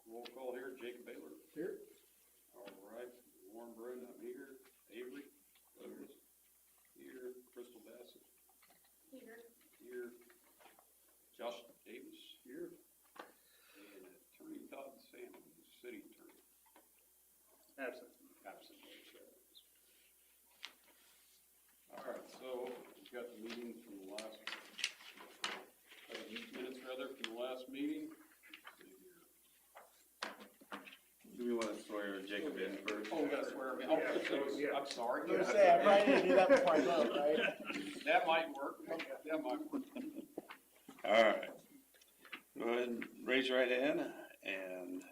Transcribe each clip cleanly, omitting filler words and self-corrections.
Roll call here, Jacob Baylor. Here. All right, Warren Brennan, I'm here. Avery Douglas, here. Crystal Bassett, Here. here. Josh Davis, here. And Attorney Todd Salmon, City Attorney. Absent. Absent. All right, so we've got the meeting from the last, minutes rather, from the last meeting. Do we want to swear Jacob in first? Oh, we gotta swear him in. Oh, Yeah. I'm sorry. I was gonna say, I probably need to do that before I vote, right? That might work. That might work. All right. Go ahead and raise your right hand and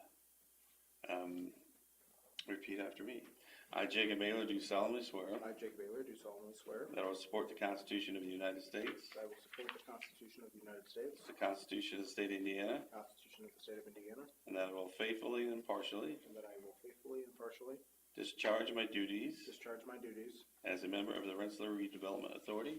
repeat after me. I, Jacob Baylor, do solemnly swear I, Jake Baylor, do solemnly swear that I will support the Constitution of the United States, that I will support the Constitution of the United States, the Constitution of the State of Indiana, the Constitution of the State of Indiana, and that I will faithfully and impartially and that I will faithfully and impartially discharge my duties discharge my duties as a member of the Rensselaer Redevelopment Authority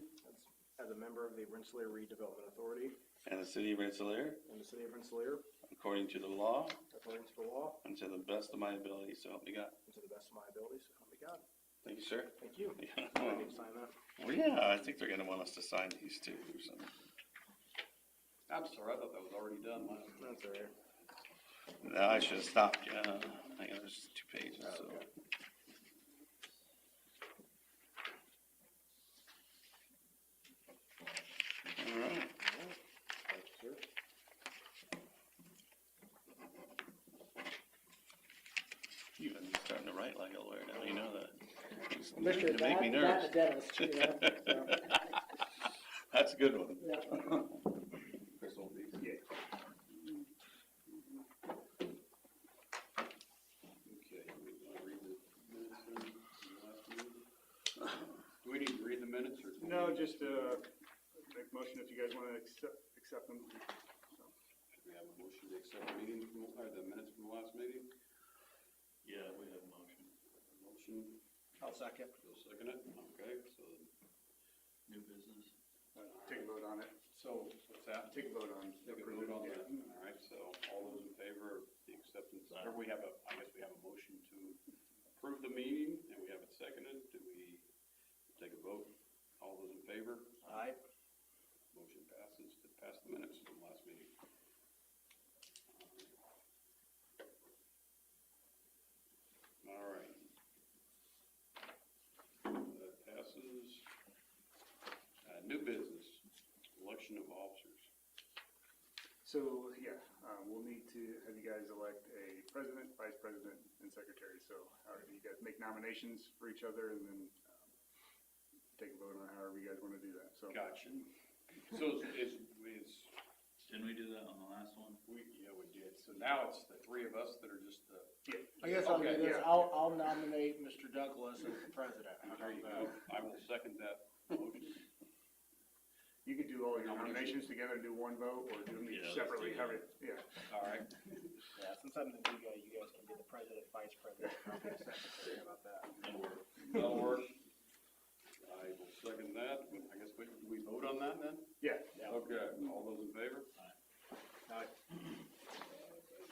as a member of the Rensselaer Redevelopment Authority and the City of Rensselaer in the City of Rensselaer, according to the law according to the law and to the best of my ability, so help me God. and to the best of my abilities, so help me God. Thank you, sir. Thank you. Yeah. I need to sign that. Well, yeah, I think they're going to want us to sign these too or something. I'm sorry, I thought that was already done last time. That's all right. No, I should have stopped you. I think there's 2 pages. So. Okay. All right. Thank you, sir. You're starting to write like a lawyer now. You know that. Mr. You make me That nervous. dentist, you know, so. That's a good one. Yeah. Crystal, please. Yeah. Okay, we want to read the minutes then from the last meeting? Do we need to read the minutes or? No, just make motion if you guys want to accept them. So. We have a motion to accept the meeting from, or the minutes from the last meeting? Yeah, we have a motion. Motion, I'll second. you'll second it? Okay, so, New business. Take a vote on it. so what's that? Take a vote on. Take a vote on that. All right, so all those in favor of the acceptance, or we have a, I guess we have a motion to approve the meeting, and we have it seconded. Do we take a vote? All those in favor? Aye. Motion passes to pass the minutes from the last meeting. All right. That passes. New business, election of officers. So, yeah, we'll need to have you guys elect a president, vice president, and secretary. So however you guys make nominations for each other and then take a vote on however you guys want to do that. So Gotcha. So is Didn't we do that on the last one? we did. So now it's the three of us that are just the. I guess I'll do Okay, this, yeah. I'll nominate Mr. Douglas as the president. How There about you that? go. I will second that motion. you can do all your nominations together and do one vote or do them each Yeah, let's separately. do However, that. yeah. All right. Yeah, since I'm the new guy, you guys can be the president, vice president, and I'll be the secretary. How about that? That'll work. I will second that. I guess do we vote on that then? Yeah. Okay. All those in favor? Aye.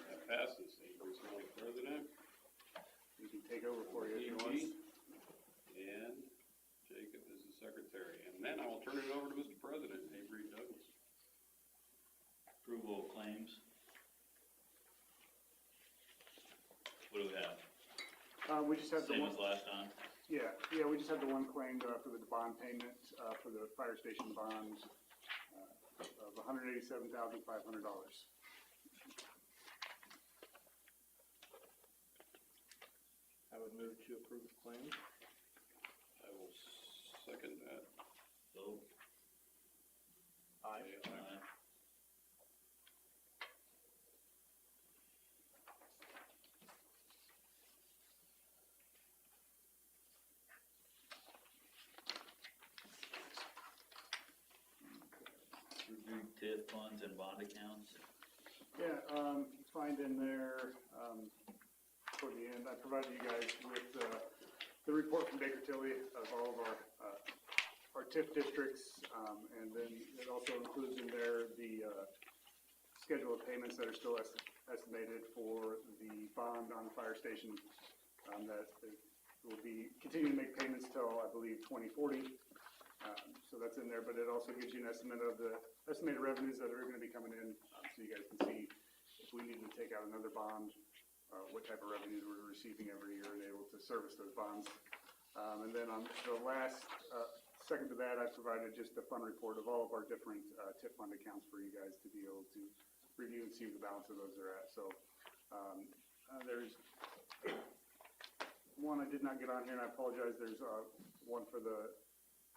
That passes. Avery's now president. We can take over for you if you want. And Jacob is the secretary. And then I will turn it over to Mr. President, Avery Douglas. Approval of claims. What do we have? We just have the Same one. as last time? Yeah, we just have the one claimed for the bond payment for the fire station bonds of $187,500. I would move to approve the claim. I will second that. Vote. Aye. Aye. Review TIF funds and bond accounts. Yeah, find in there, toward the end, I provided you guys with the report from Baker Tilly of all of our TIF districts, and then it also includes in there the schedule of payments that are still estimated for the bond on the fire station, that it will be continuing to make payments till, I believe, 2040. So that's in there, but it also gives you an estimate of the estimated revenues that are gonna be coming in, so you guys can see if we need to take out another bond, what type of revenues we're receiving every year and able to service those bonds. And then on the last, second to that, I provided just a fund report of all of our different TIF fund accounts for you guys to be able to review and see what the balance of those are at. So there's one I did not get on here, and I apologize. There's one for the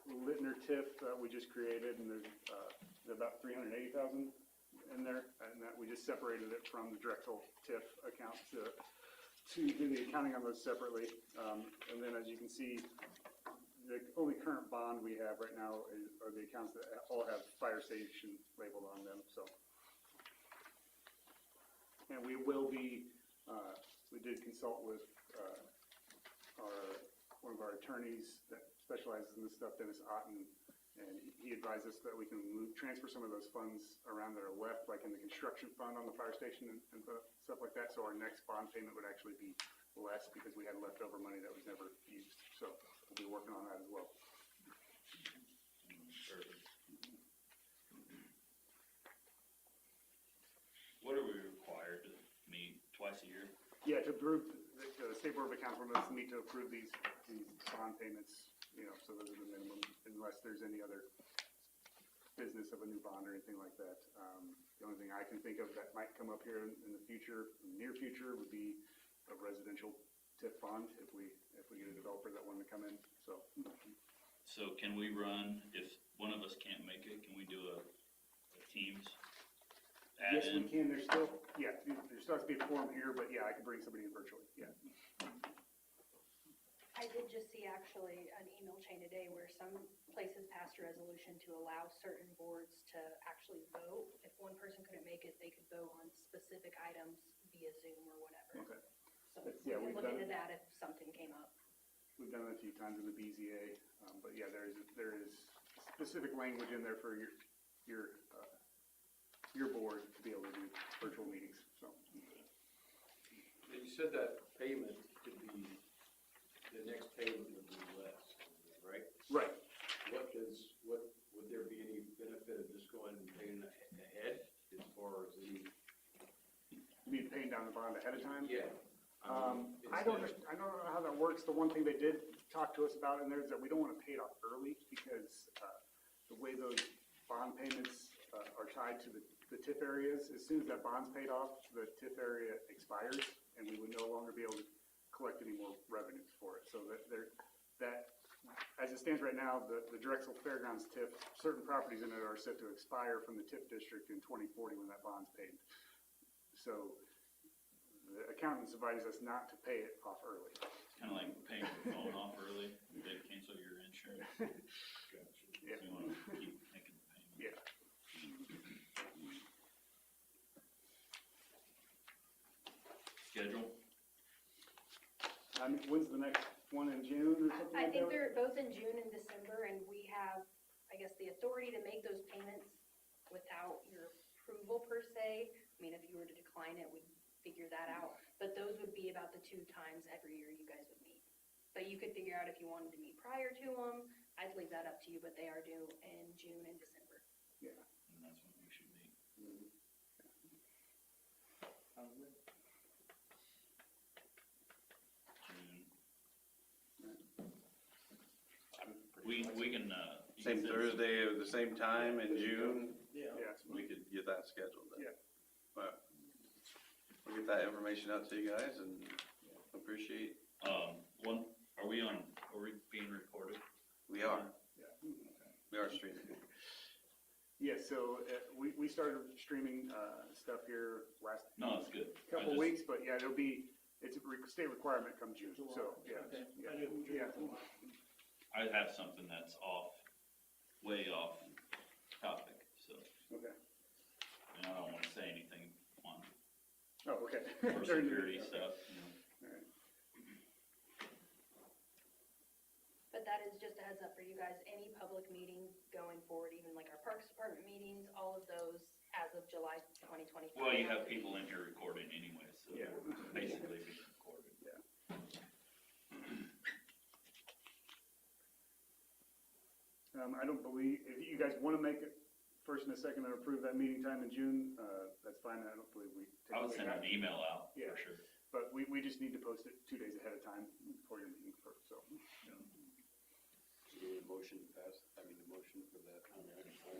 Littner TIF that we just created, and there's about $380,000 in there, and that we just separated it from the Drexel TIF account to do the accounting on those separately. And then as you can see, the only current bond we have right now are the accounts that all have fire station labeled on them, so. And we will be, we did consult with one of our attorneys that specializes in this stuff, Dennis Otten, and he advised us that we can transfer some of those funds around that are left, like in the construction fund on the fire station and stuff like that, so our next bond payment would actually be less because we had leftover money that was never used. So we'll be working on that as well. What are we required to meet twice a year? Yeah, to approve, the State Board of Accounts will meet to approve these bond payments, so those are the minimum, unless there's any other business of a new bond or anything like that. The only thing I can think of that might come up here in the future, in the near future, would be a residential TIF bond if we get a developer that wanted to come in, so. So can we run, if one of us can't make it, can we do a Teams Yes, we add-in? can, there still has to be a form here, but yeah, I can bring somebody in virtually, yeah. I did just see actually an email chain today where some places passed a resolution to allow certain boards to actually vote. If one person couldn't make it, they could vote on specific items via Zoom or whatever. Okay. So Yeah, we we've could look done- into that if something came up. We've done it a few times in the BZA, but yeah, there is specific language in there for your board to be able to do virtual meetings, so. You said that payment could be, the next payment would be less, right? Right. Would there be any benefit of just going and paying ahead as far as the? You mean paying down the bond ahead of time? Yeah. I don't know how that works. The one thing they did talk to us about in there is that we don't want to pay it off early because the way those bond payments are tied to the TIF areas, as soon as that bond's paid off, the TIF area expires and we would no longer be able to collect any more revenues for it. So that as it stands right now, the Drexel Fairgrounds TIF, certain properties in it are set to expire from the TIF district in 2040 when that bond's paid. So the accountants advise us not to pay it off early. It's kind of like paying your phone off early, they cancel your insurance. Yeah. You want to keep making the payment. Yeah. Schedule? When's the next one, in June or something I like think that? they're both in June and December, and we have, I guess, the authority to make those payments without your approval per se. I mean, if you were to decline it, we'd figure that out. But those would be about the 2 times every year you guys would meet. But you could figure out if you wanted to meet prior to them. I'd leave that up to you, but they are due in June and December. Yeah. And that's when we should meet. June. We can, you Same can send Thursday at the same time in June, Yeah. we could get that scheduled then. Yeah. But we'll get that information out to you guys and appreciate, are we being recorded? we are, Yeah. we are streaming. Yeah, so we started streaming stuff here last No, it's good. couple of weeks, but yeah, it's a state requirement come June, so, yeah. Yeah. I have something that's way off topic, so, Okay. and I don't want to say anything on Oh, okay. for security stuff, you know. All right. But that is just a heads up for you guys. Any public meeting going forward, even like our Parks Department meetings, all of those as of July 2025. Well, you have people in here recording anyway, so Yeah. basically being recorded. I don't believe, if you guys want to make it first and a second and approve that meeting time in June, that's fine. I don't believe we I would typically send have. an email out, Yeah. for sure. But we just need to post it 2 days ahead of time before your meeting first, so. Do you need a motion to pass, a motion for that?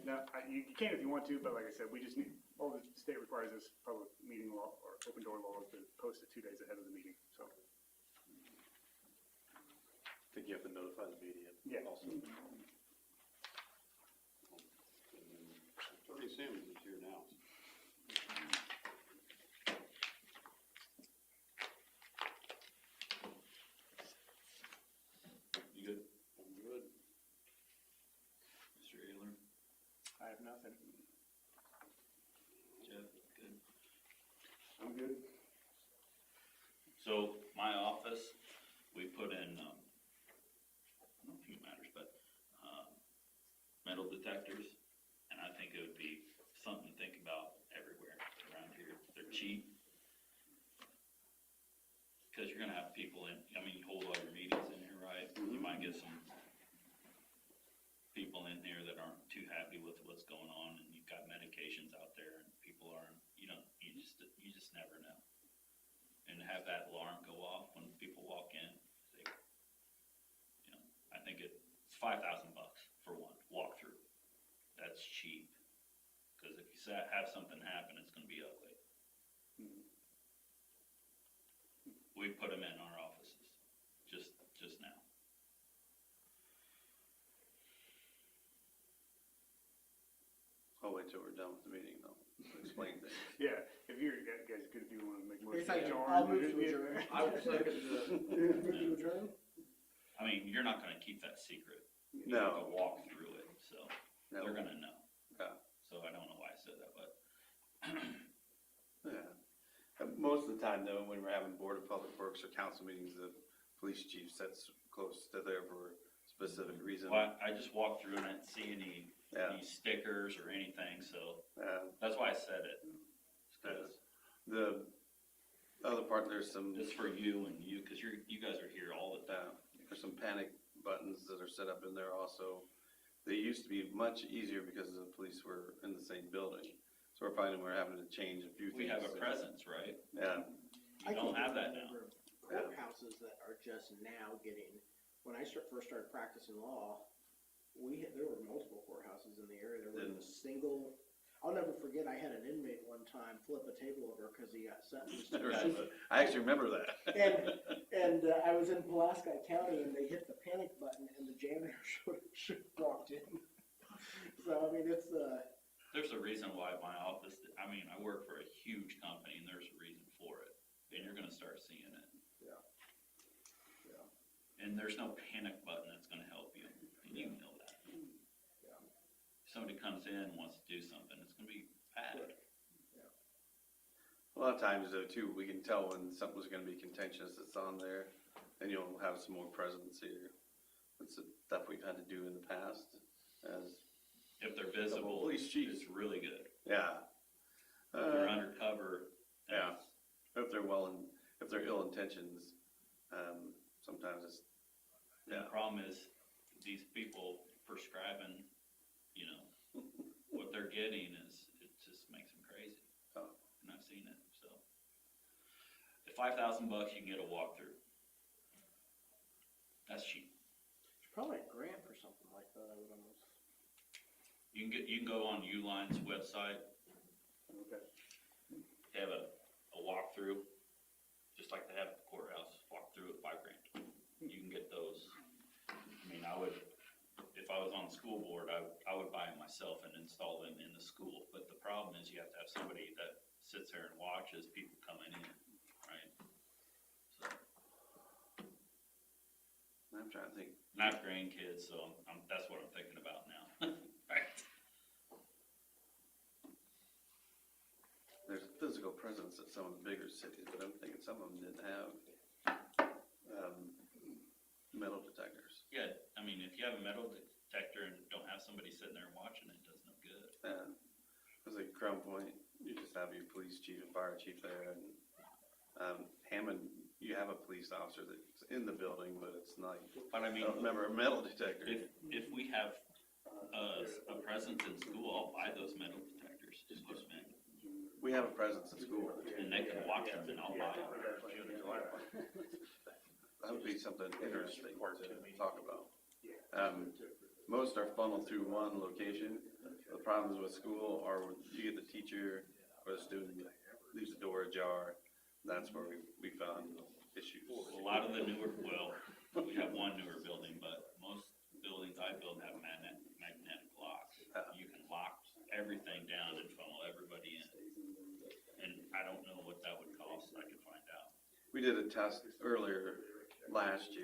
Now, you can if you want to, but like I said, we just need, all the state requires us, public meeting law or open door laws, to post it 2 days ahead of the meeting, so. I think you have to notify the media. Yeah. Also. Attorney Sims is here now. You good, I'm good. Mr. Ayler? I have nothing. Jeff, good. I'm good. So my office, we put in, I don't think it matters, but, metal detectors. And I think it would be something to think about everywhere around here. They're cheap. Cause you're gonna have people in, you hold all your meetings in here, right? You might get some people in here that aren't too happy with what's going on, and you've got medications out there and people aren't, you just never know. And have that alarm go off when people walk in, I think it's $5,000 for one walkthrough. That's cheap. Cause if you have something happen, it's gonna be ugly. We put them in our offices, just now. I'll wait till we're done with the meeting though, to explain things. Yeah, if you're, guys, good if you want to make a motion. I'll move to adjourn. I will second the, Move to adjourn? You're not gonna keep that secret. You No. have to walk through it, so No. they're gonna know. Yeah. So I don't know why I said that, but Yeah. Most of the time though, when we're having Board of Public Works or council meetings, the police chief sits close to there for a specific reason. well, I just walked through and I didn't see any Yeah. stickers or anything, so Uh, that's why I said it. It's 'cause The other part, there's some, it's for you and you, cause you guys are here all the time. there's some panic buttons that are set up in there also. They used to be much easier because the police were in the same building. So we're finding we're having to change a few things. We have a presence, right? Yeah, You don't have that now. Courthouses that are just now getting, when I first started practicing law, there were multiple courthouses in the area. There was a single, I'll never forget, I had an inmate one time flip a table over because he got sentenced. I actually remember that. And I was in Pulaski County and they hit the panic button and the janitor should have walked in. So, it's, There's a reason why my office, I work for a huge company and there's a reason for it. And you're gonna start seeing it. Yeah. And there's no panic button that's gonna help you, and you know that. Yeah. If somebody comes in and wants to do something, it's gonna be bad. A lot of times though too, we can tell when something's gonna be contentious that's on there, and you'll have some more presence here. It's the stuff we've had to do in the past as, If they're visible, police chief. it's really good. yeah. If you're undercover, Yeah. If they're ill intentions, sometimes it's, and the problem is, these people prescribing, what they're getting it just makes them crazy. Oh. And I've seen it, so. At $5,000, you can get a walkthrough. That's cheap. there's probably a grant for something like that, I would almost. You can go on Uline's website, Okay. they have a walkthrough, just like they have at the courthouse, walkthrough at $5,000. You can get those. If I was on the school board, I would buy them myself and install them in the school. But the problem is you have to have somebody that sits there and watches people coming in, right? So, I'm trying to think. and I have grandkids, so that's what I'm thinking about now. Right. There's physical presence at some of the bigger cities, but I'm thinking some of them didn't have, metal detectors. Yeah, if you have a metal detector and don't have somebody sitting there watching it, does no good. as a Crown Point, you just have your police chief and fire chief there, and, Hammond, you have a police officer that's in the building, but it's not, But I I mean, don't remember a metal detector. if we have a presence in school, I'll buy those metal detectors, just men. We have a presence at school. And they can watch them and I'll buy them. That would be something interesting to talk about. Most are funneled through one location. The problems with school are when you get the teacher or the student leaves the door ajar. That's where we found issues. A lot of the newer, well, we have one newer building, but most buildings I build have magnetic locks. You can lock everything down and funnel everybody in. And I don't know what that would cost, I could find out. We did a test earlier last year.